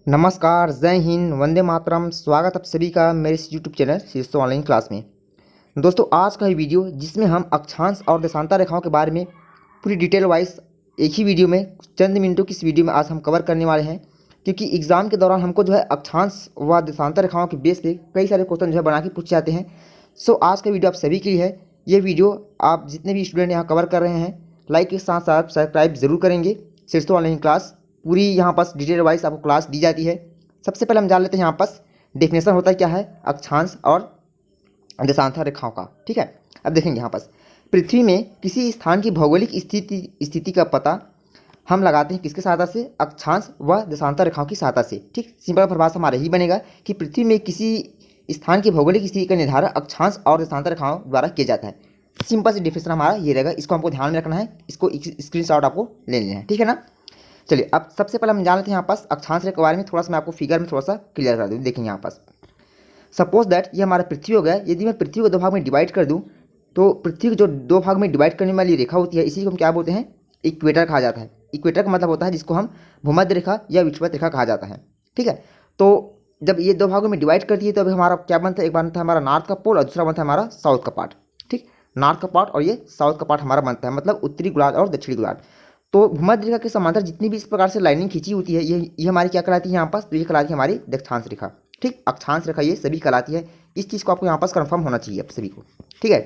नमस्कार, जय हिंद, वंदे मातरम। स्वागत आप सभी का मेरे इस यूट्यूब चैनल शीर्षो ऑनलाइन क्लास में। दोस्तों, आज का ये वीडियो जिसमें हम अक्षांश और देशांतर रेखाओं के बारे में पूरी डिटेल वाइज एक ही वीडियो में चंद मिनटों की इस वीडियो में आज हम कवर करने वाले हैं, क्योंकि एग्जाम के दौरान हमको जो है अक्षांश व देशांतर रेखाओं के बेस पे कई सारे क्वेश्चन जो है बना के पूछे जाते हैं। सो आज का वीडियो आप सभी के लिए है। ये वीडियो आप जितने भी स्टूडेंट यहाँ कवर कर रहे हैं, लाइक के साथ साथ सब्सक्राइब जरूर करेंगे। शीर्षो ऑनलाइन क्लास पूरी यहाँ पास डिटेल वाइज आपको क्लास दी जाती है। सबसे पहले हम जान लेते हैं यहाँ पास डेफिनेशन होता है क्या है अक्षांश और देशांतर रेखाओं का। ठीक है, अब देखेंगे यहाँ पास पृथ्वी में किसी स्थान की भौगोलिक स्थिति का पता हम लगाते हैं किसके सहायता से, अक्षांश व देशांतर रेखाओं की सहायता से। ठीक, सिंपल परिभाषा हमारा यही बनेगा कि पृथ्वी में किसी स्थान की भौगोलिक स्थिति का निर्धारण अक्षांश और देशांतर रेखाओं द्वारा किया जाता है। सिंपल सी डेफिनेशन हमारा ये रहेगा, इसको हमको ध्यान में रखना है, इसको स्क्रीनशॉट आपको ले लेना है। ठीक है ना। चलिए, अब सबसे पहले हम जान लेते हैं यहाँ पास अक्षांश रेखा के बारे में। थोड़ा सा मैं आपको फिगर में थोड़ा सा क्लियर कर दूँ। देखेंगे यहाँ पास सपोज दैट ये हमारा पृथ्वी हो गया। यदि मैं पृथ्वी को दो भाग में डिवाइड कर दूँ तो पृथ्वी को जो दो भाग में डिवाइड करने वाली रेखा होती है इसी को हम क्या बोलते हैं, इक्वेटर कहा जाता है। इक्वेटर का मतलब होता है जिसको हम भूमध्य रेखा या विषुवत रेखा कहा जाता है। ठीक है, तो जब ये दो भागों में डिवाइड करती है तो अभी हमारा क्या बनता है, एक बनता है हमारा नॉर्थ का पोल और दूसरा बनता है हमारा साउथ का पार्ट। ठीक, नॉर्थ का पार्ट और ये साउथ का पार्ट हमारा बनता है, मतलब उत्तरी गोलार्ध और दक्षिणी गोलार्ध। तो भूमध्य रेखा के समांतर जितनी भी इस प्रकार से लाइनिंग खींची होती है ये हमारी क्या कहलाती है यहाँ पास, तो ये कहलाती है हमारी दक्षांश रेखा। ठीक, अक्षांश रेखा ये सभी कहलाती है। इस चीज़ को आपको यहाँ पास कंफर्म होना चाहिए आप सभी को। ठीक है,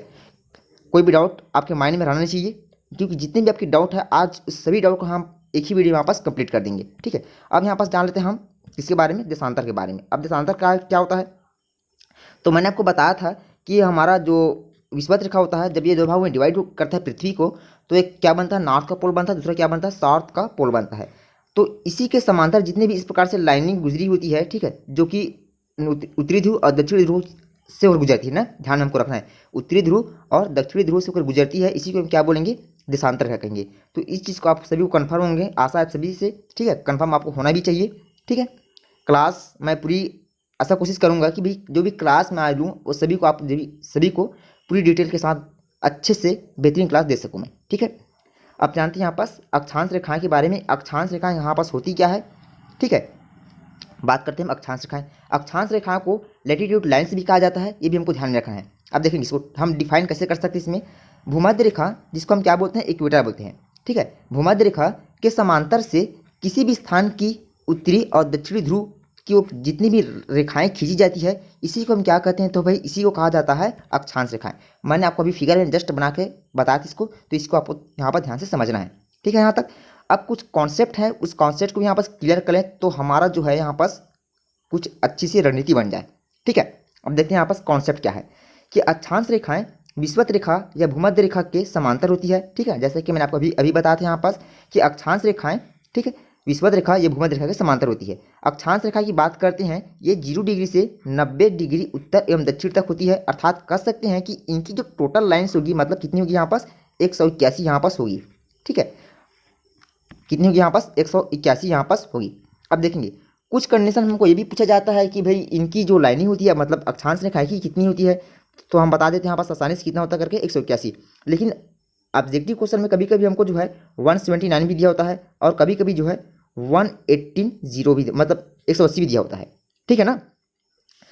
कोई भी डाउट आपके माइंड में रहना नहीं चाहिए, क्योंकि जितने भी आपकी डाउट है आज सभी डाउट को हम एक ही वीडियो में यहाँ पास कंप्लीट कर देंगे। ठीक है, अब यहाँ पास जान लेते हैं हम किसके बारे में, देशांतर के बारे में। अब देशांतर का क्या होता है, तो मैंने आपको बताया था कि हमारा जो विषुवत रेखा होता है जब ये दो भागों में डिवाइड करता है पृथ्वी को, तो एक क्या बनता है, नॉर्थ का पोल बनता है, दूसरा क्या बनता है, साउथ का पोल बनता है। तो इसी के समांतर जितने भी इस प्रकार से लाइनिंग गुजरी होती है, ठीक है, जो कि उत्तरी ध्रुव और दक्षिणी ध्रुव से होकर गुजरती है ना, ध्यान में हमको रखना है, उत्तरी ध्रुव और दक्षिणी ध्रुव से होकर गुजरती है, इसी को हम क्या बोलेंगे, देशांतर रेखा कहेंगे। तो इस चीज़ को आप सभी को कन्फर्म होंगे, आशा है सभी से। ठीक है, कन्फर्म आपको होना भी चाहिए। ठीक है, क्लास मैं पूरी ऐसा कोशिश करूंगा कि भाई जो भी क्लास में आ लूँ वो सभी को आप सभी को पूरी डिटेल के साथ अच्छे से बेहतरीन क्लास दे सकूँ मैं। ठीक है, अब जानते हैं यहाँ पास अक्षांश रेखाएं के बारे में। अक्षांश रेखाएं यहाँ पास होती क्या है। ठीक है, बात करते हैं हम अक्षांश रेखाएं। अक्षांश रेखाओं को लैटिट्यूड लाइन्स भी कहा जाता है, ये भी हमको ध्यान में रखना है। अब देखेंगे इसको हम डिफाइन कैसे कर सकते हैं। इसमें भूमध्य रेखा जिसको हम क्या बोलते हैं, इक्वेटर बोलते हैं। ठीक है, भूमध्य रेखा के समांतर से किसी भी स्थान की उत्तरी और दक्षिणी ध्रुव की वो जितनी भी रेखाएं खींची जाती है इसी को हम क्या कहते हैं, तो भाई इसी को कहा जाता है अक्षांश रेखाएं। मैंने आपको अभी फिगर में जस्ट बना के बताया था इसको, तो इसको आपको यहाँ पर ध्यान से समझना है। ठीक है, यहाँ तक। अब कुछ कॉन्सेप्ट है, उस कॉन्सेप्ट को यहाँ पास क्लियर करें तो हमारा जो है यहाँ पास कुछ अच्छी सी रणनीति बन जाए। ठीक है, अब देखते हैं यहाँ पास कॉन्सेप्ट क्या है कि अक्षांश रेखाएं विषुवत रेखा या भूमध्य रेखा के समांतर होती है। ठीक है, जैसे कि मैंने आपको अभी बताया था यहाँ पास कि अक्षांश रेखाएं, ठीक है, विषुवत रेखा ये भूमध्य रेखा के समांतर होती है। अक्षांश रेखा की बात करते हैं, ये 0 डिग्री से 90 डिग्री उत्तर एवं दक्षिण तक होती है। अर्थात कह सकते हैं कि इनकी जो टोटल लाइन्स होगी, मतलब कितनी होगी यहाँ पास, 181 यहाँ पास होगी। ठीक है, कितनी होगी यहाँ पास, 181 यहाँ पास होगी। अब देखेंगे कुछ कंडीशन हमको ये भी पूछा जाता है कि भाई इनकी जो लाइनिंग होती है, मतलब अक्षांश रेखा की कितनी होती है, तो हम बता देते हैं यहाँ पास आसानी से कितना होता है करके, 181। लेकिन ऑब्जेक्टिव क्वेश्चन में कभी कभी हमको जो है 179 भी दिया होता है और कभी कभी जो है 180 भी, मतलब 180 भी दिया होता है। ठीक है ना,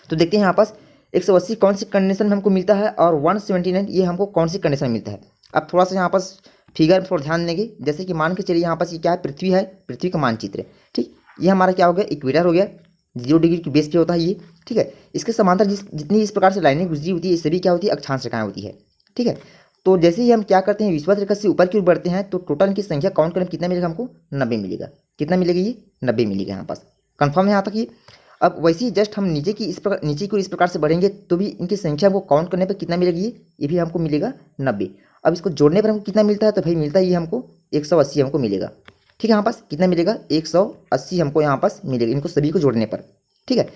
तो देखते हैं यहाँ पास 180 कौन सी कंडीशन में हमको मिलता है और 179 ये हमको कौन सी कंडीशन में मिलता है। अब थोड़ा सा यहाँ पास फिगर में थोड़ा ध्यान देंगे। जैसे कि मान के चलिए यहाँ पास ये क्या है, पृथ्वी है, पृथ्वी का मानचित्र है। ठीक, ये हमारा क्या हो गया, इक्वेटर हो गया, 0 डिग्री की बेस पे होता है ये। ठीक है, इसके समांतर जितनी इस प्रकार से लाइनें गुजरी होती है ये सभी क्या होती है, अक्षांश रेखाएं होती है। ठीक है, तो जैसे ही हम क्या करते हैं, विषुवत रेखा से ऊपर की ओर बढ़ते हैं तो टोटल इनकी संख्या काउंट करें कितना मिलेगा हमको, 90 मिलेगा। कितना मिलेगा, ये 90 मिलेगा यहाँ पास। कंफर्म है यहाँ तक ये। अब वैसे ही जस्ट हम नीचे की इस प्रकार से बढ़ेंगे तो भी इनकी संख्या हमको काउंट करने पर कितना मिलेगी, ये भी हमको मिलेगा 90। अब इसको जोड़ने पर हमको कितना मिलता है, तो भाई मिलता है ये हमको 180 हमको मिलेगा। ठीक है, यहाँ पास कितना मिलेगा, 180 हमको यहाँ पास मिलेगा इनको सभी को जोड़ने पर। ठीक है,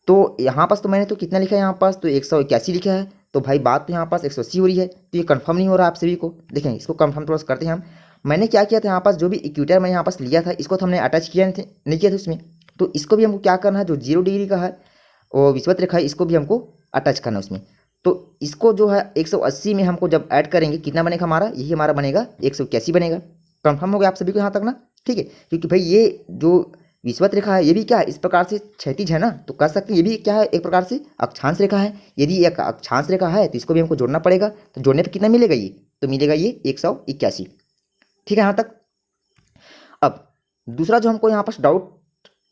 तो यहाँ पास तो मैंने तो कितना लिखा है यहाँ पास, तो 181 लिखा है। तो भाई बात तो यहाँ पास 180 हो रही है, तो ये कंफर्म नहीं हो रहा आप सभी को। देखें इसको कंफर्म थोड़ा सा करते हैं हम। मैंने क्या किया था यहाँ पास, जो भी इक्वेटर मैंने यहाँ पास लिया था इसको तो हमने अटैच किया नहीं किया था उसमें, तो इसको भी हमको क्या करना है, जो 0 डिग्री का है वो विषुवत रेखा है इसको भी हमको अटैच करना है उसमें। तो इसको जो है 180 में हमको जब ऐड करेंगे कितना बनेगा हमारा, यही हमारा बनेगा 181 बनेगा। कंफर्म हो गया आप सभी को यहाँ तक ना। ठीक है, क्योंकि भाई ये जो विषुवत रेखा है, ये भी क्या है, इस प्रकार से क्षैतिज है ना, तो कह सकते हैं ये भी क्या है, एक प्रकार से अक्षांश रेखा है। यदि एक अक्षांश रेखा है तो इसको भी हमको जोड़ना पड़ेगा, तो जोड़ने पर कितना मिलेगा ये, तो मिलेगा ये 181। ठीक है यहाँ तक। अब दूसरा जो हमको यहाँ पर डाउट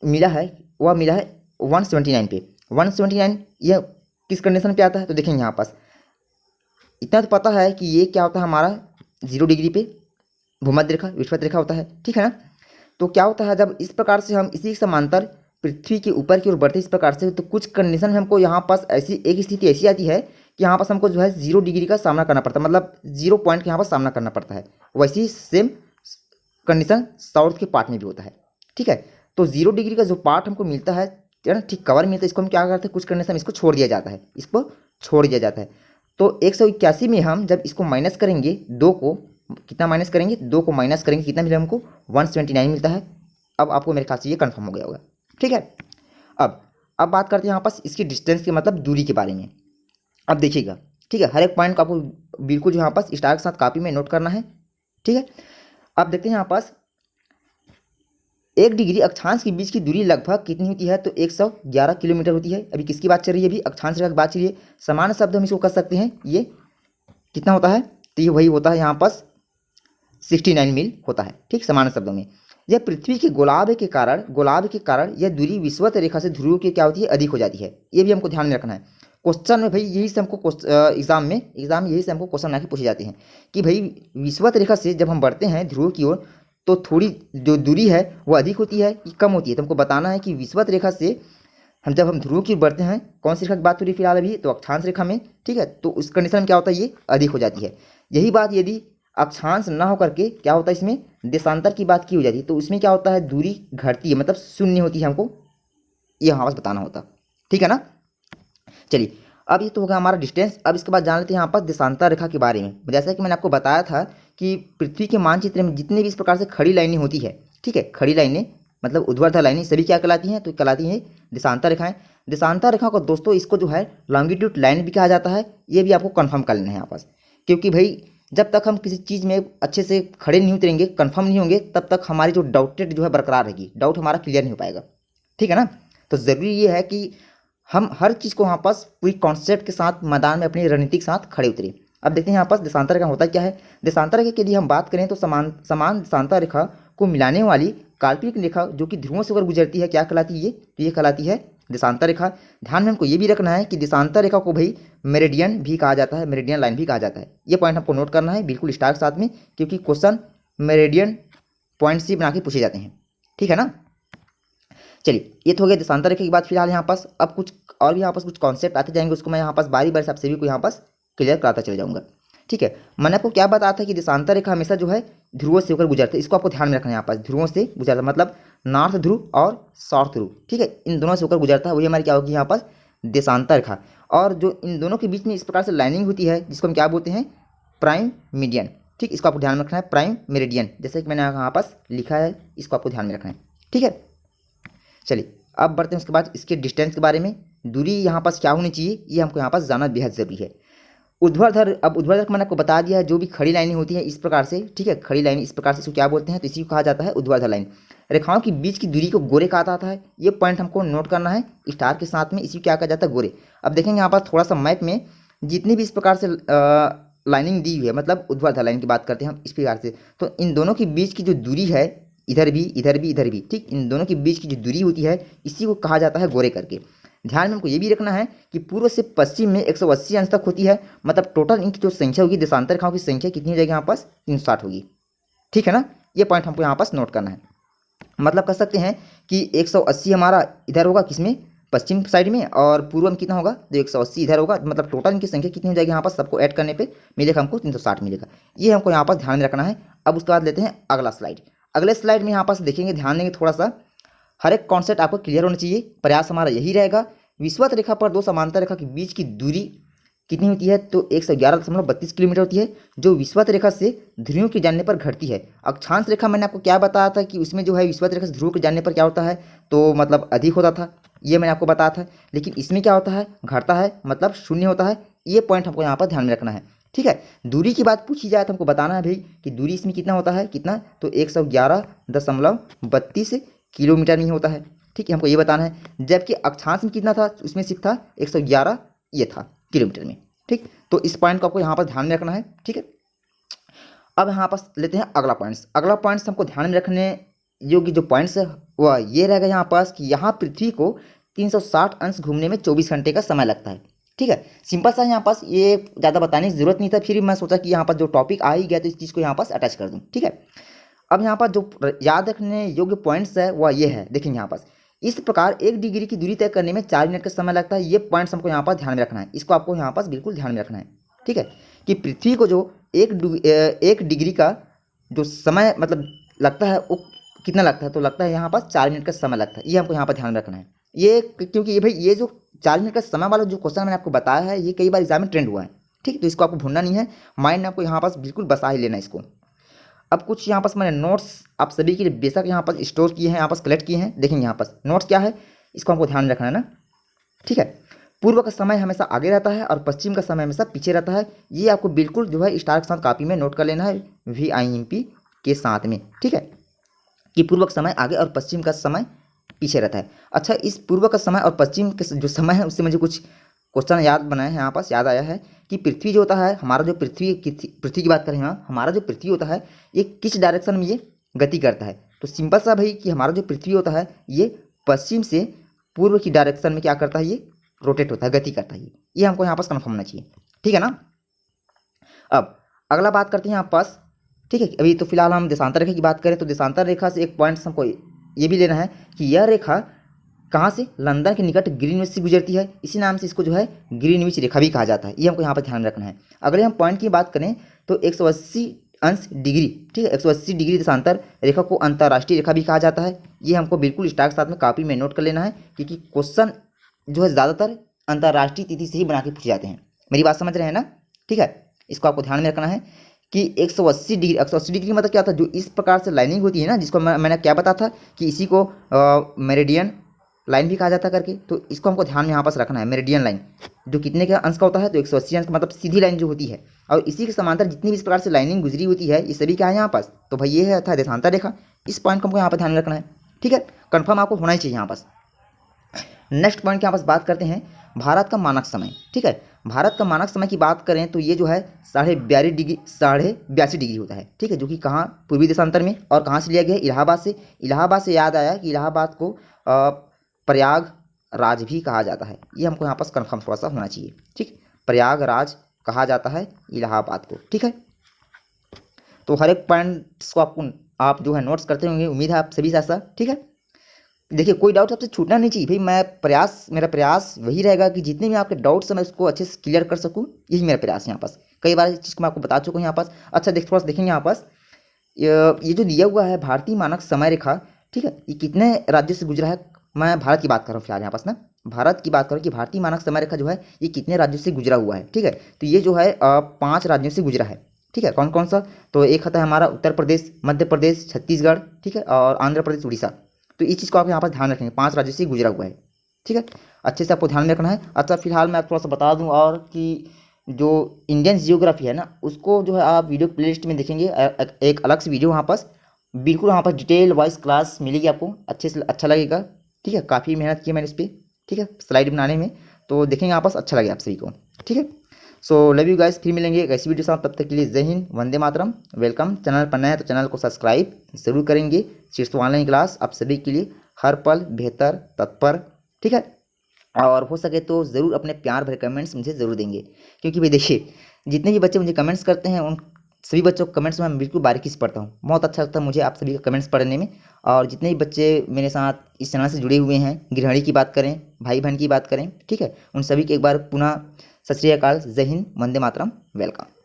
मिला है वह मिला है 179 पे। 179 यह किस कंडीशन पे आता है, तो देखेंगे यहाँ पास इतना तो पता है कि ये क्या होता है हमारा 0 डिग्री पे भूमध्य रेखा विषुवत रेखा होता है, ठीक है ना। तो क्या होता है जब इस प्रकार से हम इसी समांतर पृथ्वी के ऊपर की ओर बढ़ते इस प्रकार से, तो कुछ कंडीशन में हमको यहाँ पास ऐसी एक स्थिति ऐसी आती है कि यहाँ पास हमको जो है 0 डिग्री का सामना करना पड़ता है, मतलब 0 पॉइंट का यहाँ पर सामना करना पड़ता है। वैसी सेम कंडीशन साउथ के पार्ट में भी होता है, ठीक है। तो 0 डिग्री का जो पार्ट हमको मिलता है ना, ठीक कवर मिलता है, इसको हम क्या करते हैं, कुछ कंडीशन इसको छोड़ दिया जाता है, इसको छोड़ दिया जाता है। तो 181 में हम जब इसको माइनस करेंगे, 2 को कितना माइनस करेंगे, 2 को माइनस करेंगे, कितना मिलेगा हमको 179 मिलता है। अब आपको मेरे ख्याल से ये कंफर्म हो गया होगा, ठीक है। अब बात करते हैं यहाँ पास इसकी डिस्टेंस के मतलब दूरी के बारे में। अब देखिएगा, ठीक है, हर एक पॉइंट को आपको बिल्कुल जो यहाँ पास स्टार के साथ कॉपी में नोट करना है, ठीक है। अब देखते हैं यहाँ पास 1 डिग्री अक्षांश के बीच की दूरी लगभग कितनी होती है, तो 111 किलोमीटर होती है। अभी किसकी बात चल रही है, अभी अक्षांश रेखा की बात चल रही है। सामान्य शब्द हम इसको कर सकते हैं, ये कितना होता है, तो ये वही होता है यहाँ पास 69 मील होता है, ठीक, सामान्य शब्दों में। यह पृथ्वी के गोलार्ध के कारण यह दूरी विषुवत रेखा से ध्रुव की क्या होती है, अधिक हो जाती है। ये भी हमको ध्यान में रखना है। क्वेश्चन में भाई यही से हमको एग्जाम में यही से हमको क्वेश्चन आके पूछे जाते हैं कि भाई विषुवत रेखा से जब हम बढ़ते हैं ध्रुव की ओर, तो थोड़ी जो दूरी है वो अधिक होती है कि कम होती है। तो हमको बताना है कि विषुवत रेखा से जब हम ध्रुव की ओर बढ़ते हैं, कौन सी रेखा की बात हो रही है फिलहाल अभी, तो अक्षांश रेखा में, ठीक है। तो उस कंडीशन में क्या होता है, ये अधिक हो जाती है। यही बात यदि अक्षांश ना हो करके क्या होता है, इसमें देशांतर की बात की हो जाती है, तो उसमें क्या होता है, दूरी घटती है, मतलब शून्य होती है। हमको ये यहाँ पास बताना होता, ठीक है ना। चलिए, अब ये तो होगा हमारा डिस्टेंस। अब इसके बाद जान लेते हैं यहाँ पर देशांतर रेखा के बारे में। जैसा कि मैंने आपको बताया था कि पृथ्वी के मानचित्र में जितने भी इस प्रकार से खड़ी लाइनें होती है, ठीक है, खड़ी लाइनें मतलब ऊर्ध्वाधर लाइनें सभी क्या कहलाती हैं, तो कहलाती हैं देशांतर रेखाएं। देशांतर रेखा को दोस्तों इसको जो है लॉन्गिट्यूड लाइन भी कहा जाता है। ये भी आपको कंफर्म कर लेना है यहाँ पास, क्योंकि भाई जब तक हम किसी चीज़ में अच्छे से खड़े नहीं उतरेंगे, कंफर्म नहीं होंगे, तब तक हमारी जो डाउटेड जो है बरकरार रहेगी, डाउट हमारा क्लियर नहीं हो पाएगा, ठीक है ना। तो ज़रूरी ये है कि हम हर चीज़ को यहाँ पास पूरी कॉन्सेप्ट के साथ मैदान में अपनी रणनीति के साथ खड़े उतरे। अब देखते हैं यहाँ पास देशांतर रेखा होता क्या है। देशांतर रेखा की यदि हम बात करें तो समान देशांतर रेखा को मिलाने वाली काल्पनिक रेखा जो कि ध्रुवों से होकर गुजरती है, क्या कहलाती है ये, तो ये कहलाती है देशांतर रेखा। ध्यान में हमको ये भी रखना है कि देशांतर रेखा को भाई मेरिडियन भी कहा जाता है, मेरिडियन लाइन भी कहा जाता है। ये पॉइंट हमको नोट करना है बिल्कुल स्टार के साथ में, क्योंकि क्वेश्चन मेरिडियन पॉइंट से बना के पूछे जाते हैं, ठीक है ना। चलिए, ये तो हो गया देशांतर रेखा की बात फिलहाल यहाँ पास। अब कुछ और भी यहाँ पास कुछ कॉन्सेप्ट आते जाएंगे, उसको मैं यहाँ पास बारी बारी से आप सभी को यहाँ पास क्लियर कराता चले जाऊँगा, ठीक है। मैंने आपको क्या बताया था कि देशांतर रेखा हमेशा जो है ध्रुवों से होकर गुजरती है। इसको आपको ध्यान में रखना है, यहाँ पास ध्रुवों से गुजरता मतलब नॉर्थ ध्रुव और साउथ ध्रुव, ठीक है, इन दोनों से होकर गुजरता है, वही हमारी क्या होगी यहाँ पास देशांतर रेखा। और जो इन दोनों के बीच में इस प्रकार से लाइनिंग होती है, जिसको हम क्या बोलते हैं, प्राइम मीडियन, ठीक, इसको आपको ध्यान में रखना है, प्राइम मेरिडियन, जैसे कि मैंने यहाँ पास लिखा है, इसको आपको ध्यान में रखना है, ठीक है। चलिए, अब बढ़ते हैं उसके बाद इसके डिस्टेंस के बारे में। दूरी यहाँ पास क्या होनी चाहिए, ये हमको यहाँ पास जानना बेहद जरूरी है। ऊर्ध्वाधर, अब ऊर्ध्वाधर मैंने आपको बता दिया है, जो भी खड़ी लाइनें होती हैं इस प्रकार से, ठीक है, खड़ी लाइन इस प्रकार से इसको क्या बोलते हैं, तो इसी को कहा जाता है ऊर्ध्वाधर लाइन। रेखाओं के बीच की दूरी को गोरे कहा जाता है। ये पॉइंट हमको नोट करना है स्टार के साथ में, इसी को क्या कहा जाता है, गोरे। अब देखेंगे यहाँ पास थोड़ा सा मैप में जितनी भी इस प्रकार से लाइनिंग दी हुई है, मतलब ऊर्ध्वाधर लाइन की बात करते हैं हम इस प्रकार से, तो इन दोनों के बीच की जो दूरी है, इधर भी इधर भी इधर भी, ठीक, इन दोनों के बीच की जो दूरी होती है इसी को कहा जाता है गोरे करके। ध्यान में हमको ये भी रखना है कि पूर्व से पश्चिम में 180 अंश तक होती है, मतलब टोटल इनकी जो संख्या होगी देशांतर रेखाओं की संख्या कितनी हो जाएगी यहाँ पास, 360 होगी, ठीक है ना। ये पॉइंट हमको यहाँ पास नोट करना है। मतलब कह सकते हैं कि 180 हमारा इधर होगा, किसमें, पश्चिम साइड में, और पूर्व में कितना होगा, तो 180 इधर होगा, मतलब टोटल इनकी संख्या कितनी हो जाएगी यहाँ पास, सबको ऐड करने पे मिलेगा हमको 360 मिलेगा। ये हमको यहाँ पास ध्यान में रखना है। अब उसके बाद लेते हैं अगला स्लाइड। अगले स्लाइड में यहाँ पास देखेंगे, ध्यान देंगे थोड़ा सा, हर एक कॉन्सेप्ट आपको क्लियर होना चाहिए। प्रयास हमारा यही रहेगा। विषुवत रेखा पर दो समांतर रेखा के बीच की दूरी कितनी होती है, तो 111.32 किलोमीटर होती है, जो विषुवत रेखा से ध्रुवों के जानने पर घटती है। अक्षांश रेखा मैंने आपको क्या बताया था कि उसमें जो है विषुवत रेखा से ध्रुव के जानने पर क्या होता है, तो मतलब अधिक होता था, ये मैंने आपको बताया था। लेकिन इसमें क्या होता है, घटता है, मतलब शून्य होता है। ये पॉइंट हमको यहाँ पर ध्यान में रखना है, ठीक है। दूरी की बात पूछी जाए तो हमको बताना है भाई कि दूरी इसमें कितना होता है, कितना, तो 111.32 किलोमीटर में ही होता है, ठीक है, हमको ये बताना है। जबकि अक्षांश में कितना था, उसमें सिर्फ था 111, ये था किलोमीटर में, ठीक। तो इस पॉइंट को आपको यहाँ पर ध्यान में रखना है, ठीक है। अब यहाँ पर लेते हैं अगला पॉइंट्स। अगला पॉइंट्स हमको ध्यान में रखने योग्य जो पॉइंट्स है वह ये रहेगा यहाँ पास कि यहाँ पृथ्वी को 360 अंश घूमने में 24 घंटे का समय लगता है, ठीक है। सिंपल सा यहाँ पास, ये ज़्यादा बताने की जरूरत नहीं था, फिर भी मैं सोचा कि यहाँ पर जो टॉपिक आ ही गया तो इस चीज़ को यहाँ पास अटैच कर दूँ, ठीक है। अब यहाँ पर जो याद रखने योग्य पॉइंट्स है वह ये है, देखेंगे यहाँ पास, इस प्रकार 1 डिग्री की दूरी तय करने में 4 मिनट का समय लगता है। ये पॉइंट्स हमको यहाँ पर ध्यान में रखना है, इसको आपको यहाँ पास बिल्कुल ध्यान में रखना है, ठीक है। कि पृथ्वी को जो 1 डिग्री का जो समय मतलब लगता है वो कितना लगता है, तो लगता है यहाँ पर 4 मिनट का समय लगता है। ये हमको यहाँ पर ध्यान में रखना है, ये क्योंकि ये भाई ये जो 4 मिनट का समय वाला जो क्वेश्चन मैंने आपको बताया है ये कई बार एग्जाम में ट्रेंड हुआ है, ठीक है। तो इसको आपको भूलना नहीं है, माइंड में आपको यहाँ पास बिल्कुल बसा ही लेना इसको। अब कुछ यहाँ पास मैंने नोट्स आप सभी के लिए बेशक यहाँ पास स्टोर किए हैं, यहाँ पास कलेक्ट किए हैं, देखेंगे यहाँ पास नोट्स क्या है, इसको हमको ध्यान रखना है ना, ठीक है। पूर्व का समय हमेशा आगे रहता है और पश्चिम का समय हमेशा पीछे रहता है। ये आपको बिल्कुल जो है स्टार के साथ कॉपी में नोट कर लेना है, VIMP के साथ में, ठीक है, कि पूर्व का समय आगे और पश्चिम का समय पीछे रहता है। अच्छा, इस पूर्व का समय और पश्चिम के जो समय है उससे मुझे कुछ क्वेश्चन याद बनाए हैं, यहाँ पास याद आया है कि पृथ्वी जो होता है, हमारा जो पृथ्वी की बात करें, हाँ, हमारा जो पृथ्वी होता है ये किस डायरेक्शन में ये गति करता है, तो सिंपल सा भाई कि हमारा जो पृथ्वी होता है ये पश्चिम से पूर्व की डायरेक्शन में क्या करता है, ये रोटेट होता है, गति करता है। ये हमको यहाँ पास कन्फर्म होना चाहिए, ठीक है ना। अब अगला बात करते हैं यहाँ पास, ठीक है। अभी तो फिलहाल हम देशांतर रेखा की बात करें तो देशांतर रेखा से एक पॉइंट हमको ये भी लेना है कि यह रेखा कहाँ से, लंदन के निकट ग्रीनविच से गुजरती है, इसी नाम से इसको जो है ग्रीनविच रेखा भी कहा जाता है। ये हमको यहाँ पर ध्यान रखना है। अगले हम पॉइंट की बात करें तो 180 अंश डिग्री, ठीक है, 180 डिग्री देशांतर रेखा को अंतर्राष्ट्रीय रेखा भी कहा जाता है। ये हमको बिल्कुल स्टार के साथ में कॉपी में नोट कर लेना है, क्योंकि क्वेश्चन जो है ज़्यादातर अंतर्राष्ट्रीय तिथि से ही बना के पूछे जाते हैं। मेरी बात समझ रहे हैं ना, ठीक है। इसको आपको ध्यान में रखना है कि 180 डिग्री मतलब क्या था, जो इस प्रकार से लाइनिंग होती है ना, जिसको मैंने क्या बताया था कि इसी को मेरिडियन लाइन भी कहा जाता करके, तो इसको हमको ध्यान में यहाँ पास रखना है। मेरिडियन लाइन जो कितने का अंश का होता है, तो 180 अंश का मतलब सीधी लाइन जो होती है, और इसी के समांतर जितनी भी इस प्रकार से लाइनिंग गुजरी होती है ये सभी क्या है यहाँ पास, तो भाई ये है था देशांतर रेखा। इस पॉइंट को हमको यहाँ पर ध्यान रखना है, ठीक है, कन्फर्म आपको होना ही चाहिए यहाँ पास। नेक्स्ट पॉइंट के यहाँ पास बात करते हैं भारत का मानक समय, ठीक है। भारत का मानक समय की बात करें तो ये जो है 82.5 डिग्री होता है, ठीक है, जो कि कहाँ, पूर्वी देशांतर में, और कहाँ से लिया गया है, इलाहाबाद से। इलाहाबाद से याद आया कि इलाहाबाद को प्रयागराज भी कहा जाता है। ये हमको यहाँ पास कन्फर्म थोड़ा सा होना चाहिए, ठीक, प्रयागराज कहा जाता है इलाहाबाद को, ठीक है। तो हर एक पॉइंट्स को आप जो है नोट्स करते होंगे, उम्मीद है आप सभी ऐसा, ठीक है। देखिए कोई डाउट आपसे छूटना नहीं चाहिए भाई, मेरा प्रयास वही रहेगा कि जितने भी आपके डाउट्स हैं मैं उसको अच्छे से क्लियर कर सकूं, यही मेरा प्रयास है यहाँ पास। कई बार इस चीज़ को मैं आपको बता चुका हूँ यहाँ पास। अच्छा थोड़ा सा देखेंगे यहाँ पास, ये जो दिया हुआ है भारतीय मानक समय रेखा, ठीक है, ये कितने राज्यों से गुजरा है। मैं भारत की बात कर रहा हूँ फिलहाल यहाँ पास ना, भारत की बात करूँ कि भारतीय मानक समय रेखा जो है ये कितने राज्यों से गुजरा हुआ है, ठीक है। तो ये जो है 5 राज्यों से गुजरा है, ठीक है। कौन कौन सा, तो एक आता है हमारा उत्तर प्रदेश, मध्य प्रदेश, छत्तीसगढ़, ठीक है, और आंध्र प्रदेश, उड़ीसा। तो इस चीज़ को आप यहाँ पर ध्यान रखेंगे, 5 राज्यों से गुजरा हुआ है, ठीक है, अच्छे से आपको ध्यान में रखना है। अच्छा फिलहाल मैं थोड़ा सा बता दूं और कि जो इंडियन जियोग्राफी है ना, उसको जो है आप वीडियो प्लेलिस्ट में देखेंगे, एक अलग से वीडियो वहाँ पास बिल्कुल वहाँ पर डिटेल वाइज क्लास मिलेगी आपको, अच्छे से अच्छा लगेगा, ठीक है। काफ़ी मेहनत की मैंने इस पर, ठीक है, स्लाइड बनाने में, तो देखेंगे यहाँ पास अच्छा लगेगा आप सभी को, ठीक है। सो लव यू गाइस, फिर मिलेंगे एक ऐसी वीडियो साथ, तब तक के लिए जय हिंद, वंदे मातरम, वेलकम। चैनल पर नए हैं तो चैनल को सब्सक्राइब जरूर करेंगे। शीर्ष ऑनलाइन क्लास आप सभी के लिए हर पल बेहतर, तत्पर, ठीक है। और हो सके तो ज़रूर अपने प्यार भरे कमेंट्स मुझे ज़रूर देंगे, क्योंकि भाई देखिए जितने भी बच्चे मुझे कमेंट्स करते हैं उन सभी बच्चों को कमेंट्स में मैं बिल्कुल बारीकी से पढ़ता हूँ, बहुत अच्छा लगता है मुझे आप सभी का कमेंट्स पढ़ने में। और जितने भी बच्चे मेरे साथ इस चैनल से जुड़े हुए हैं, गृहिणी की बात करें, भाई बहन की बात करें, ठीक है, उन सभी के एक बार पुनः सत श्री अकाल, जय हिंद, वंदे मातरम, वेलकम।